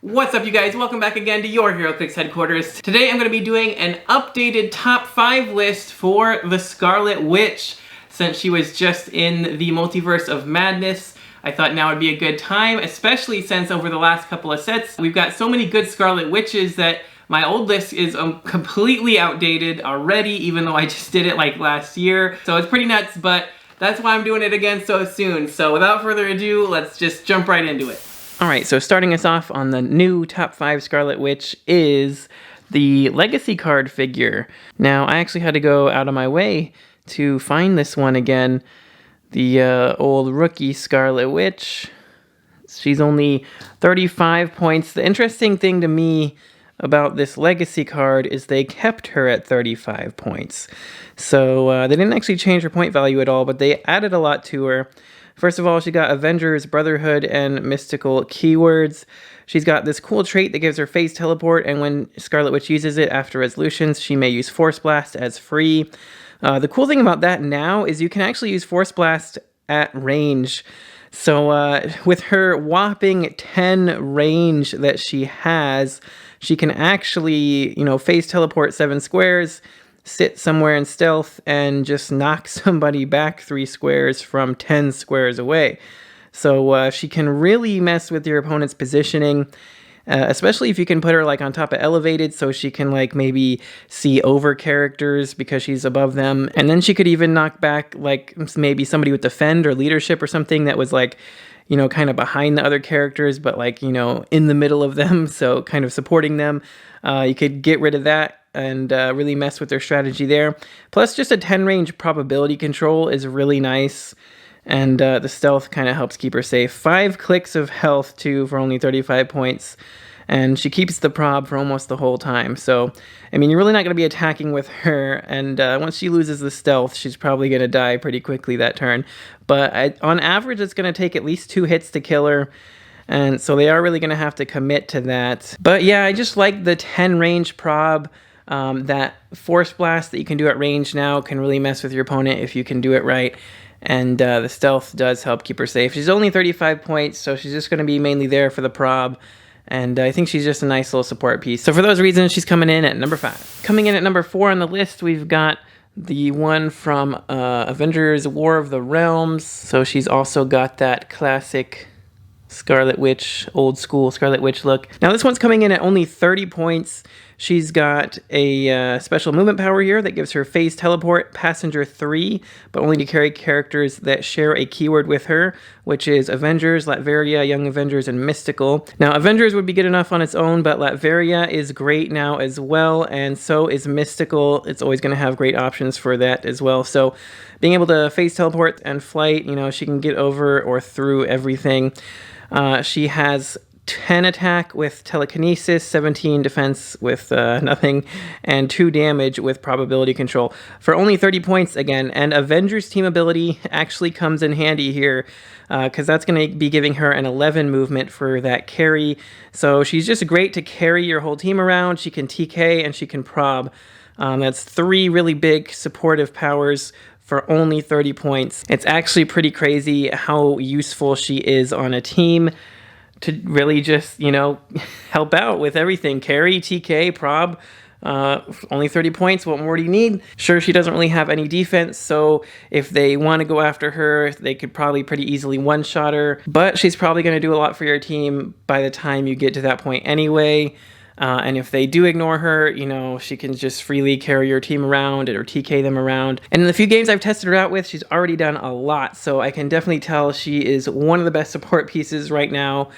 What's up, you guys? Welcome back again to your Heroclix headquarters. Today I'm going to be doing an updated top 5 list for the Scarlet Witch. Since she was just in the Multiverse of Madness, I thought now would be a good time, especially since over the last couple of sets, we've got so many good Scarlet Witches that my old list is completely outdated already, even though I just did it like last year. So it's pretty nuts, but that's why I'm doing it again so soon. So without further ado, let's just jump right into it. Alright, so starting us off on the new top 5 Scarlet Witch is the Legacy card figure. Now, I actually had to go out of my way to find this one again. The old rookie Scarlet Witch. She's only 35 points. The interesting thing to me about this Legacy card is they kept her at 35 points. So they didn't actually change her point value at all, but they added a lot to her. First of all, she got Avengers, Brotherhood, and Mystical keywords. She's got this cool trait that gives her phase teleport, and when Scarlet Witch uses it after resolutions, she may use Force Blast as free. The cool thing about that now is you can actually use Force Blast at range. So with her whopping 10 range that she has, she can actually, phase teleport 7 squares, sit somewhere in stealth, and just knock somebody back 3 squares from 10 squares away. So she can really mess with your opponent's positioning, especially if you can put her on top of elevated, so she can maybe see over characters because she's above them. And then she could even knock back maybe somebody with defend or leadership or something that was kind of behind the other characters, but in the middle of them, so kind of supporting them. You could get rid of that and really mess with their strategy there. Plus, just a 10 range probability control is really nice, and the stealth kind of helps keep her safe. 5 clicks of health, too, for only 35 points, and she keeps the prob for almost the whole time. So, you're really not going to be attacking with her, and once she loses the stealth, she's probably going to die pretty quickly that turn. But on average, it's going to take at least 2 hits to kill her, and so they are really going to have to commit to that. But yeah, I just like the 10 range prob. That Force Blast that you can do at range now can really mess with your opponent if you can do it right. And the stealth does help keep her safe. She's only 35 points, so she's just going to be mainly there for the prob. And I think she's just a nice little support piece. So for those reasons, she's coming in at number 5. Coming in at number 4 on the list, we've got the one from Avengers War of the Realms. So she's also got that classic Scarlet Witch, old school Scarlet Witch look. Now this one's coming in at only 30 points. She's got a special movement power here that gives her phase teleport, passenger 3, but only to carry characters that share a keyword with her, which is Avengers, Latveria, Young Avengers, and Mystical. Now Avengers would be good enough on its own, but Latveria is great now as well, and so is Mystical. It's always going to have great options for that as well. So being able to phase teleport and flight, she can get over or through everything. She has 10 attack with telekinesis, 17 defense with nothing, and 2 damage with probability control for only 30 points again. And Avengers team ability actually comes in handy here because that's going to be giving her an 11 movement for that carry. So she's just great to carry your whole team around. She can TK and she can prob. That's 3 really big supportive powers for only 30 points. It's actually pretty crazy how useful she is on a team to really just, help out with everything. Carry, TK, prob, only 30 points. What more do you need? Sure, she doesn't really have any defense, so if they want to go after her, they could probably pretty easily one-shot her, but she's probably going to do a lot for your team by the time you get to that point anyway. And if they do ignore her, she can just freely carry your team around or TK them around. And in the few games I've tested her out with, she's already done a lot. So I can definitely tell she is one of the best support pieces right now,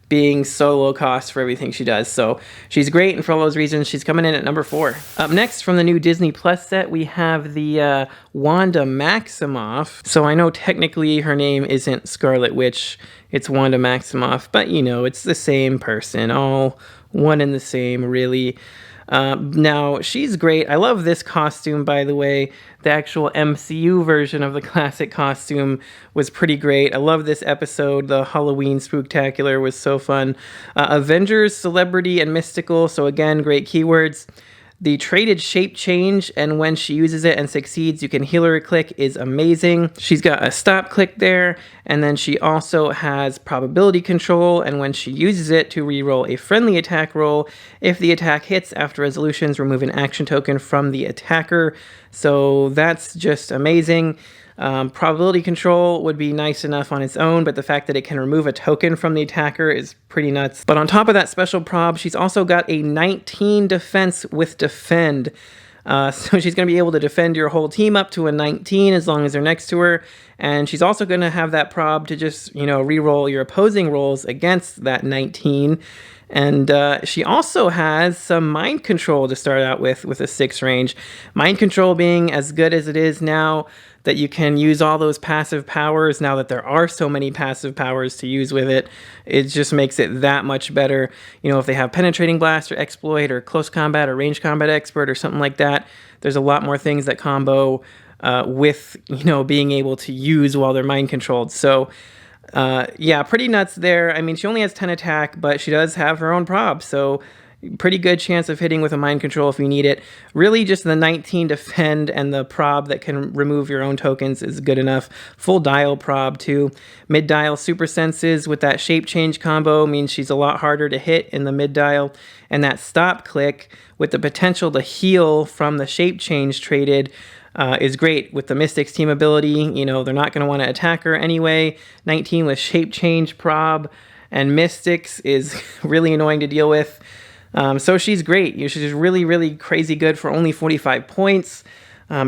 being so low cost for everything she does. So she's great, and for all those reasons, she's coming in at number 4. Up next, from the new Disney Plus set, we have the Wanda Maximoff. So I know technically her name isn't Scarlet Witch, it's Wanda Maximoff, but it's the same person, all one and the same, really. Now, she's great. I love this costume, by the way. The actual MCU version of the classic costume was pretty great. I love this episode. The Halloween Spooktacular was so fun. Avengers, Celebrity, and Mystical. So again, great keywords. The traded shape change, and when she uses it and succeeds, you can heal her click, is amazing. She's got a stop click there, and then she also has probability control, and when she uses it to reroll a friendly attack roll, if the attack hits after resolutions, remove an action token from the attacker. So that's just amazing. Probability control would be nice enough on its own, but the fact that it can remove a token from the attacker is pretty nuts. But on top of that special prob, she's also got a 19 defense with defend. So she's going to be able to defend your whole team up to a 19 as long as they're next to her. And she's also going to have that prob to just, reroll your opposing rolls against that 19. And she also has some mind control to start out with a 6 range. Mind control being as good as it is now, that you can use all those passive powers now that there are so many passive powers to use with it. It just makes it that much better. If they have penetrating blast or exploit or close combat or range combat expert or something like that, there's a lot more things that combo with, being able to use while they're mind controlled. So yeah, pretty nuts there. I mean, she only has 10 attack, but she does have her own prob, so pretty good chance of hitting with a mind control if you need it. Really, just the 19 defend and the prob that can remove your own tokens is good enough. Full dial prob too. Mid dial super senses with that shape change combo means she's a lot harder to hit in the mid dial. And that stop click with the potential to heal from the shape change traded is great with the Mystics team ability. They're not going to want to attack her anyway. 19 with shape change prob and Mystics is really annoying to deal with. So she's great. She's just really, really crazy good for only 45 points.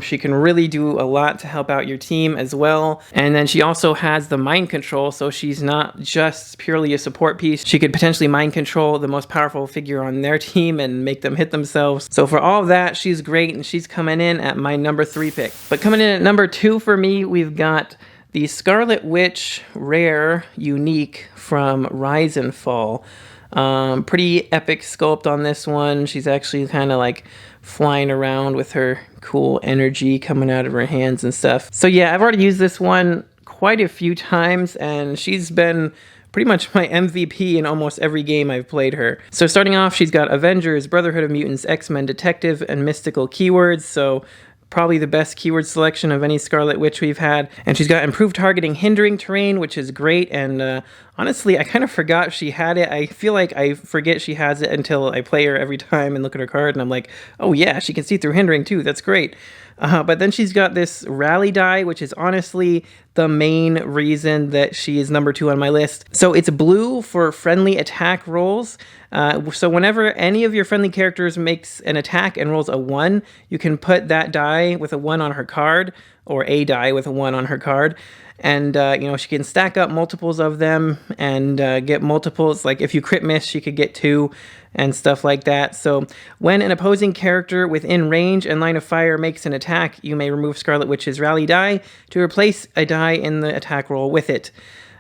She can really do a lot to help out your team as well. And then she also has the mind control, so she's not just purely a support piece. She could potentially mind control the most powerful figure on their team and make them hit themselves. So for all of that, she's great, and she's coming in at my number 3 pick. But coming in at number 2 for me, we've got the Scarlet Witch Rare Unique from Rise and Fall. Pretty epic sculpt on this one. She's actually kind of like flying around with her cool energy coming out of her hands and stuff. So yeah, I've already used this one quite a few times, and she's been pretty much my MVP in almost every game I've played her. So starting off, she's got Avengers, Brotherhood of Mutants, X-Men, Detective, and Mystical keywords. So probably the best keyword selection of any Scarlet Witch we've had. And she's got improved targeting, hindering terrain, which is great. And honestly, I kind of forgot she had it. I feel like I forget she has it until I play her every time and look at her card, and I'm like, oh yeah, she can see through hindering too. That's great. But then she's got this rally die, which is honestly the main reason that she is number 2 on my list. So it's blue for friendly attack rolls. So whenever any of your friendly characters makes an attack and rolls a 1, you can put that die with a 1 on her card, or a die with a 1 on her card. And, she can stack up multiples of them and get multiples. Like if you crit miss, she could get 2 and stuff like that. So when an opposing character within range and line of fire makes an attack, you may remove Scarlet Witch's rally die to replace a die in the attack roll with it.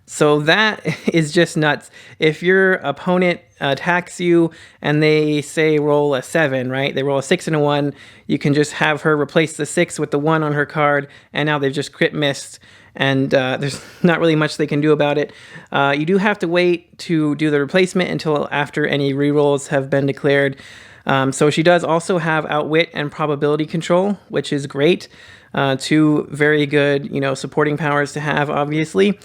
So that is just nuts. If your opponent attacks you and they say roll a 7, right? They roll a 6 and a 1. You can just have her replace the 6 with the 1 on her card, and now they've just crit missed. And there's not really much they can do about it. You do have to wait to do the replacement until after any rerolls have been declared. So she does also have Outwit and Probability Control, which is great. 2 very good, supporting powers to have, obviously.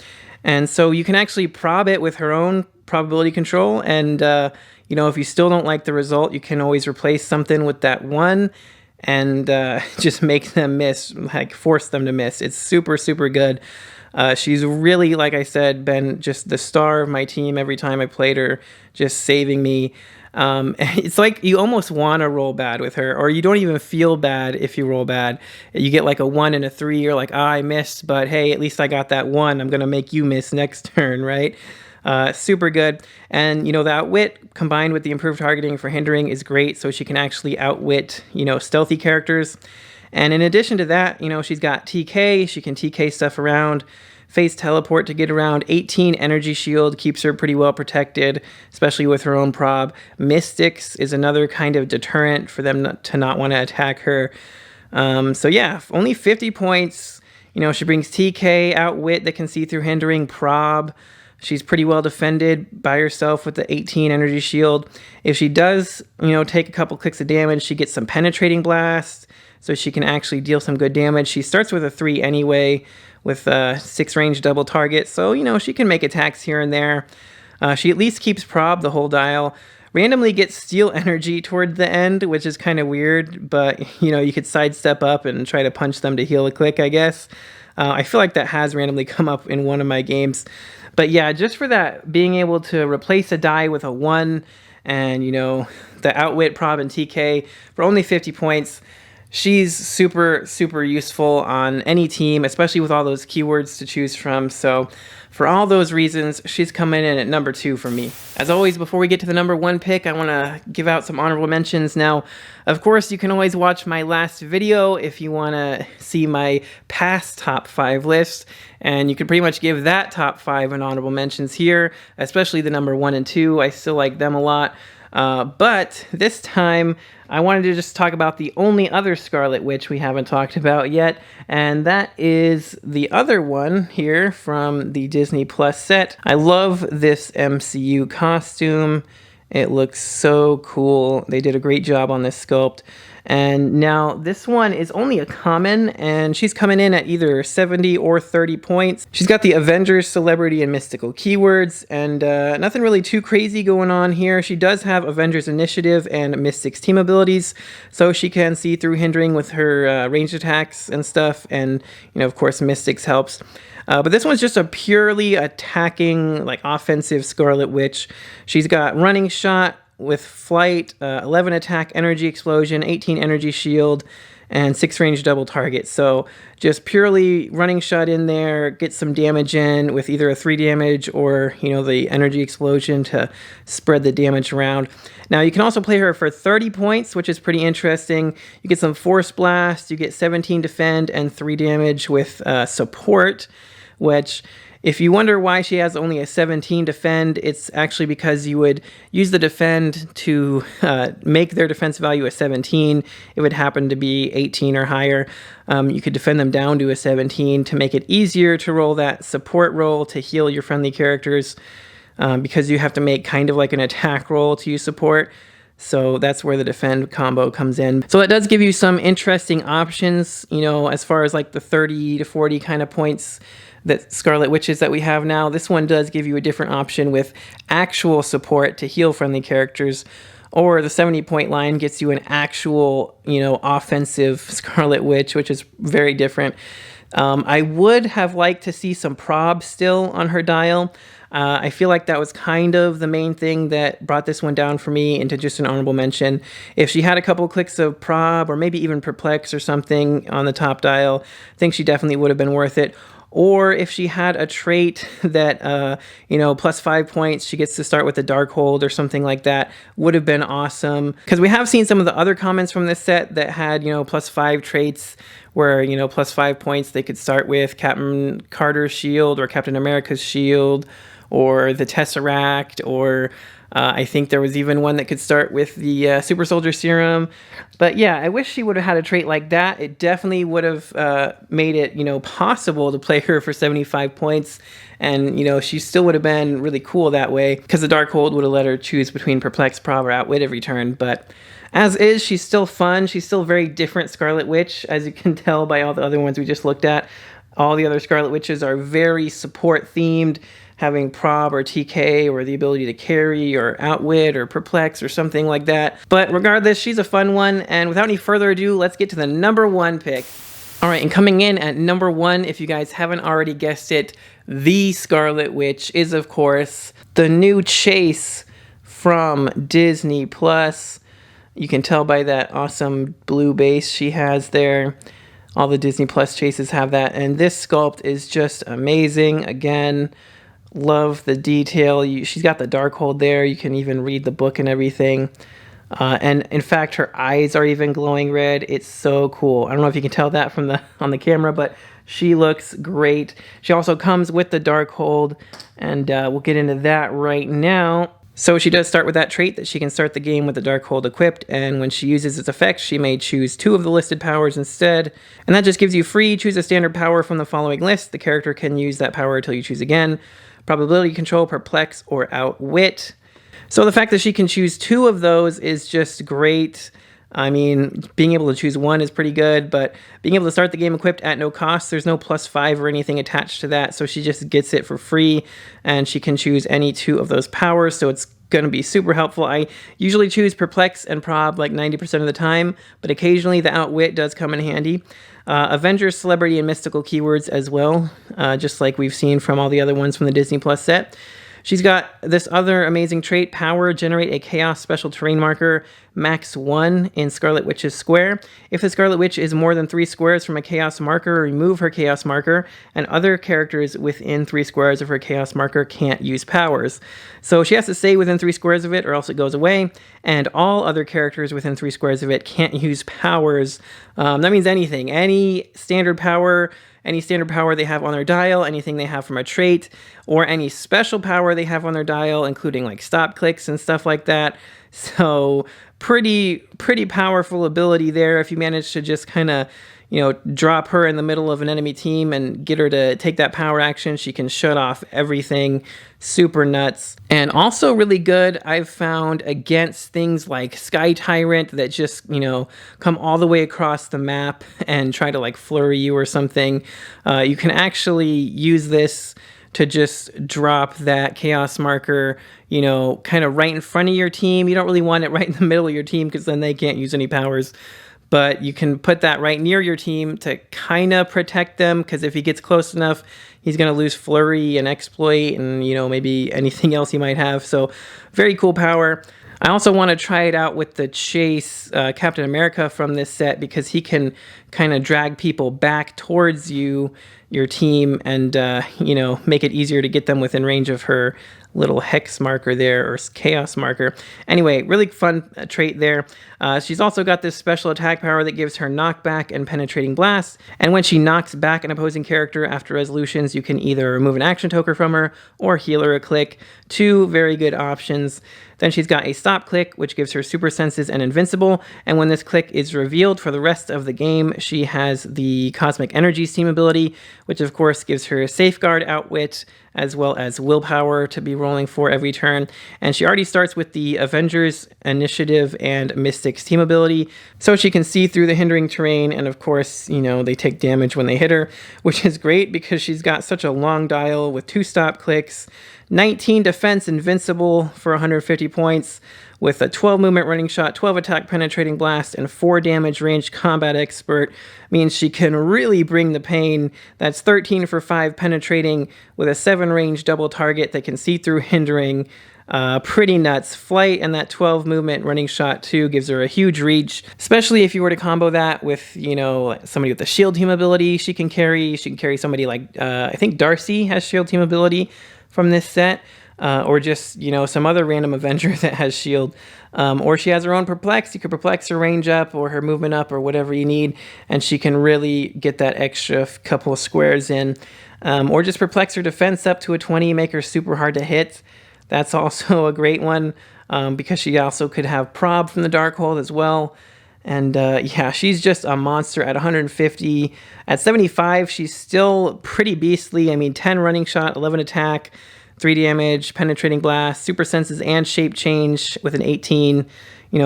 And so you can actually prob it with her own Probability Control. And, if you still don't like the result, you can always replace something with that 1. And just make them miss, like force them to miss. It's super, super good. She's really, like I said, been just the star of my team every time I played her, just saving me. It's like you almost want to roll bad with her, or you don't even feel bad if you roll bad. You get like a 1 and a 3, you're like, I missed, but hey, at least I got that 1. I'm going to make you miss next turn, right? Super good. And, the outwit combined with the improved targeting for hindering is great. So she can actually outwit, stealthy characters. And in addition to that, she's got TK. She can TK stuff around. Phase teleport to get around. 18 energy shield keeps her pretty well protected, especially with her own prob. Mystics is another kind of deterrent for them to not want to attack her. So yeah, only 50 points. She brings TK, outwit that can see through hindering, prob, She's pretty well defended by herself with the 18 energy shield. If she does, take a couple clicks of damage, she gets some penetrating blast, so she can actually deal some good damage. She starts with a 3 anyway, with 6 range double target, so she can make attacks here and there. She at least keeps prob the whole dial. Randomly gets steel energy toward the end, which is kind of weird, but you could sidestep up and try to punch them to heal a click, I guess. I feel like that has randomly come up in one of my games. But yeah, just for that, being able to replace a die with a 1 and, the outwit, prob, and TK for only 50 points, she's super, super useful on any team, especially with all those keywords to choose from. So for all those reasons, she's coming in at number 2 for me. As always, before we get to the number 1 pick, I want to give out some honorable mentions. Now, of course, you can always watch my last video if you want to see my past top 5 list, and you can pretty much give that top 5 an honorable mentions here, especially the number 1 and 2. I still like them a lot. But this time, I wanted to just talk about the only other Scarlet Witch we haven't talked about yet, and that is the other one here from the Disney Plus set. I love this MCU costume. It looks so cool. They did a great job on this sculpt. And now this one is only a common, and she's coming in at either 70 or 30 points. She's got the Avengers, Celebrity, and Mystical keywords, and nothing really too crazy going on here. She does have Avengers Initiative and Mystics team abilities, so she can see through hindering with her ranged attacks and stuff, and of course Mystics helps. But this one's just a purely attacking, offensive Scarlet Witch. She's got running shot with flight, 11 attack, energy explosion, 18 energy shield, and 6 range double target. So just purely running shot in there, get some damage in with either a 3 damage or, the energy explosion to spread the damage around. Now you can also play her for 30 points, which is pretty interesting. You get some force blast, you get 17 defend and 3 damage with support, which, if you wonder why she has only a 17 defend, it's actually because you would use the defend to make their defense value a 17. It would happen to be 18 or higher. You could defend them down to a 17 to make it easier to roll that support roll to heal your friendly characters, because you have to make kind of like an attack roll to use support. So that's where the defend combo comes in. So it does give you some interesting options, as far as the 30 to 40 kind of points that Scarlet Witches that we have now. This one does give you a different option with actual support to heal friendly characters, or the 70-point line gets you an actual, offensive Scarlet Witch, which is very different. I would have liked to see some prob still on her dial. I feel like that was kind of the main thing that brought this one down for me into just an honorable mention. If she had a couple clicks of prob, or maybe even perplex or something on the top dial, I think she definitely would have been worth it. Or if she had a trait that, plus 5 points, she gets to start with a dark hold or something like that, would have been awesome. Because we have seen some of the other comments from this set that had, plus 5 traits where, plus 5 points they could start with Captain Carter's shield or Captain America's shield or the Tesseract, or I think there was even one that could start with the Super Soldier Serum. But yeah, I wish she would have had a trait like that. It definitely would have made it, possible to play her for 75 points. And, she still would have been really cool that way, because the Dark Hold would have let her choose between Perplex, Prob, or Outwit every turn. But as is, she's still fun. She's still very different Scarlet Witch, as you can tell by all the other ones we just looked at. All the other Scarlet Witches are very support-themed, having prob or TK or the ability to carry or outwit or perplex or something like that. But regardless, she's a fun one. And without any further ado, let's get to the number 1 pick. All right, and coming in at number 1, if you guys haven't already guessed it, the Scarlet Witch is, of course, the new Chase from Disney Plus. You can tell by that awesome blue base she has there. All the Disney Plus Chases have that. And this sculpt is just amazing. Again, love the detail. She's got the dark hold there. You can even read the book and everything. And in fact, her eyes are even glowing red. It's so cool. I don't know if you can tell that from on the camera, but she looks great. She also comes with the dark hold, and we'll get into that right now. So she does start with that trait that she can start the game with the dark hold equipped, and when she uses its effects, she may choose 2 of the listed powers instead. And that just gives you free choose a standard power from the following list. The character can use that power until you choose again. probability control, perplex, or outwit. So the fact that she can choose 2 of those is just great. I mean, being able to choose 1 is pretty good, but being able to start the game equipped at no cost, there's no +5 or anything attached to that, so she just gets it for free, and she can choose any 2 of those powers, so it's going to be super helpful. I usually choose perplex and prob like 90% of the time, but occasionally the outwit does come in handy. Avengers, celebrity, and mystical keywords as well, just like we've seen from all the other ones from the Disney Plus set. She's got this other amazing trait, power, generate a chaos special terrain marker, max 1 in Scarlet Witch's square. If the Scarlet Witch is more than 3 squares from a chaos marker, remove her chaos marker, and other characters within 3 squares of her chaos marker can't use powers. So she has to stay within 3 squares of it or else it goes away, and all other characters within 3 squares of it can't use powers. That means anything. Any standard power they have on their dial, anything they have from a trait, or any special power they have on their dial, including like stop clicks and stuff like that. So pretty powerful ability there if you manage to just kind of, drop her in the middle of an enemy team and get her to take that power action. She can shut off everything. Super nuts. And also really good, I've found, against things like Sky Tyrant that just, come all the way across the map and try to like flurry you or something. You can actually use this to just drop that chaos marker, kind of right in front of your team. You don't really want it right in the middle of your team because then they can't use any powers. But you can put that right near your team to kind of protect them, because if he gets close enough, he's going to lose flurry and exploit and, maybe anything else he might have. So very cool power. I also want to try it out with the Chase Captain America from this set, because he can kind of drag people back towards your team, and, make it easier to get them within range of her little hex marker there, or chaos marker. Anyway, really fun trait there. She's also got this special attack power that gives her knockback and penetrating blast, and when she knocks back an opposing character after resolutions, you can either remove an action token from her or heal her a click. 2 very good options. Then she's got a stop click, which gives her super senses and invincible, and when this click is revealed for the rest of the game, she has the Cosmic Energy Steam ability, which of course gives her safeguard, outwit, as well as willpower to be rolling for every turn. And she already starts with the Avengers, Initiative, and Mystics team ability, so she can see through the hindering terrain, and of course, they take damage when they hit her, which is great because she's got such a long dial with 2 stop clicks, 19 defense invincible for 150 points, with a 12 movement running shot, 12 attack penetrating blast, and 4 damage range combat expert. Means she can really bring the pain. That's 13 for 5 penetrating with a 7 range double target that can see through hindering. Pretty nuts. Flight and that 12 movement running shot too gives her a huge reach, especially if you were to combo that with, somebody with the shield team ability she can carry. She can carry somebody like, I think Darcy has shield team ability from this set, or just, some other random Avenger that has shield, or she has her own perplex. You could perplex her range up or her movement up or whatever you need, and she can really get that extra couple of squares in, or just perplex her defense up to a 20, make her super hard to hit. That's also a great one, because she also could have prob from the Darkhold as well. And yeah, she's just a monster at 150. At 75, she's still pretty beastly. I mean, 10 running shot, 11 attack, 3 damage, penetrating blast, super senses, and shape change with an 18.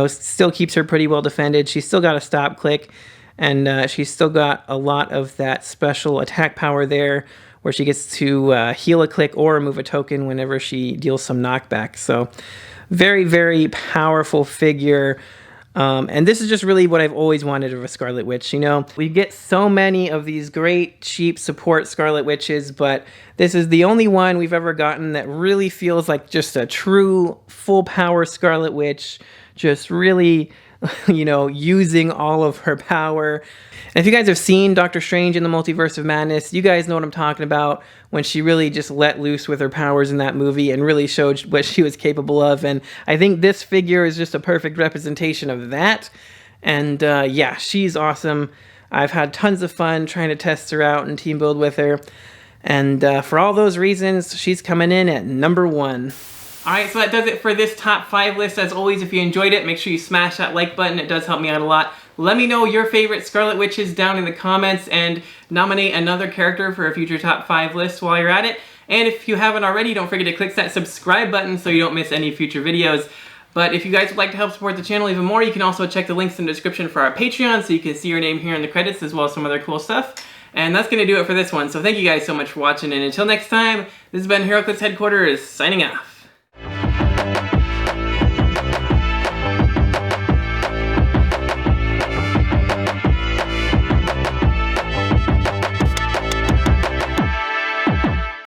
Still keeps her pretty well defended. She's still got a stop click, and she's still got a lot of that special attack power there, where she gets to heal a click or remove a token whenever she deals some knockback. So very, very powerful figure. And this is just really what I've always wanted of a Scarlet Witch. We get so many of these great, cheap support Scarlet Witches, but this is the only one we've ever gotten that really feels like just a true, full-power Scarlet Witch, just really, using all of her power. And if you guys have seen Doctor Strange in the Multiverse of Madness, you guys know what I'm talking about, when she really just let loose with her powers in that movie and really showed what she was capable of. And I think this figure is just a perfect representation of that. And yeah, she's awesome. I've had tons of fun trying to test her out and team build with her. And for all those reasons, she's coming in at number 1. Alright, so that does it for this top 5 list. As always, if you enjoyed it, make sure you smash that like button. It does help me out a lot. Let me know your favorite Scarlet Witches down in the comments, and nominate another character for a future top 5 list while you're at it. And if you haven't already, don't forget to click that subscribe button so you don't miss any future videos. But if you guys would like to help support the channel even more, you can also check the links in the description for our Patreon so you can see your name here in the credits as well as some other cool stuff. And that's going to do it for this one. So thank you guys so much for watching, and until next time, this has been Heroclix Headquarters signing off.